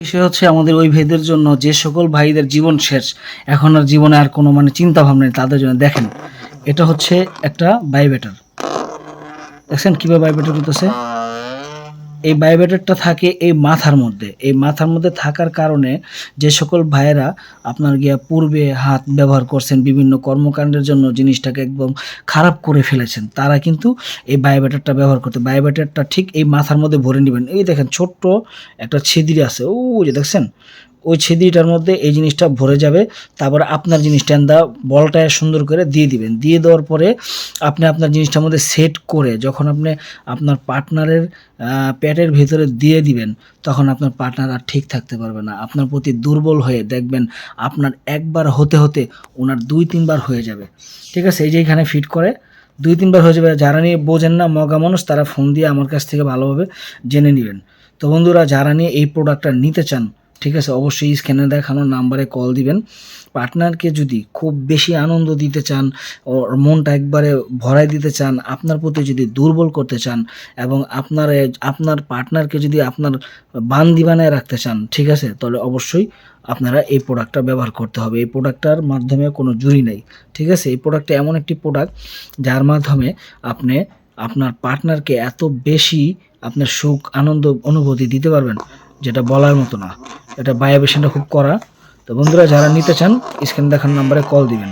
বিষয় হচ্ছে আমাদের ওই ভাইদের জন্য, যে সকল ভাইদের জীবন শেষ, এখন আর জীবনে আর কোনো চিন্তা ভাবনা নেই, তাদের জন্য দেখেন এটা হচ্ছে একটা ভাইব্রেটর। দেখছেন কিভাবে ভাইব্রেটর করতেছে? এই ভাইব্রেটরটা থাকে এই মাথার মধ্যে। এই মাথার মধ্যে থাকার কারণে যে সকল ভাইয়েরা আপনার পূর্বে হাত ব্যবহার করছেন বিভিন্ন কর্মকাণ্ডের জন্য, জিনিসটাকে একদম খারাপ করে ফেলেছেন, তারা কিন্তু এই ভাইব্রেটরটা ব্যবহার করতে, ভাইব্রেটরটা ঠিক এই মাথার মধ্যে ভরে নেবেন। এই দেখেন ছোট্ট একটা ছিদ্রি আছে, যে দেখছেন ওই ছিদ্রিটার মধ্যে এই জিনিসটা ভরে যাবে। তারপরে আপনার জিনিসটা বলটা সুন্দর করে দিয়ে দিবেন। দিয়ে দেওয়ার পরে আপনি আপনার জিনিসটার মধ্যে সেট করে যখন আপনি আপনার পার্টনারের পেটের ভিতরে দিয়ে দিবেন, তখন আপনার পার্টনার আর ঠিক থাকতে পারবে না, আপনার প্রতি দুর্বল হয়ে দেখবেন আপনার একবার হতে হতে ওনার 2-3 বার হয়ে যাবে। ঠিক আছে, এই যে এখানে ফিট করে 2-3 বার হয়ে যাবে। যারা নিয়ে বোঝেন না, মগা মানুষ, তারা ফোন দিয়ে আমার কাছ থেকে ভালোভাবে জেনে নেবেন। তো বন্ধুরা, যারা নিয়ে এই প্রোডাক্টটা নিতে চান, ঠিক আছে, অবশ্যই স্ক্যানে দেখানো নাম্বারে কল দিবেন। পার্টনারকে যদি খুব বেশি আনন্দ দিতে চান, ওর মনটা একবারে ভরাই দিতে চান, আপনার প্রতি যদি দুর্বল করতে চান, এবং আপনার পার্টনারকে যদি আপনার বান্দি বানায় রাখতে চান, ঠিক আছে, তাহলে অবশ্যই আপনারা এই প্রোডাক্টটা ব্যবহার করতে হবে। এই প্রোডাক্টটার মাধ্যমে কোনো জুড়ি নেই, ঠিক আছে। এই প্রোডাক্টটা এমন একটি প্রোডাক্ট যার মাধ্যমে আপনি আপনার পার্টনারকে এত বেশি আপনার সুখ আনন্দ অনুভূতি দিতে পারবেন, যেটা বলার মতো না। এটা ভাইব্রেশনটা খুব কড়া। তো বন্ধুরা, যারা নিতে চান স্ক্রিনে দেখানো নাম্বারে কল দিবেন।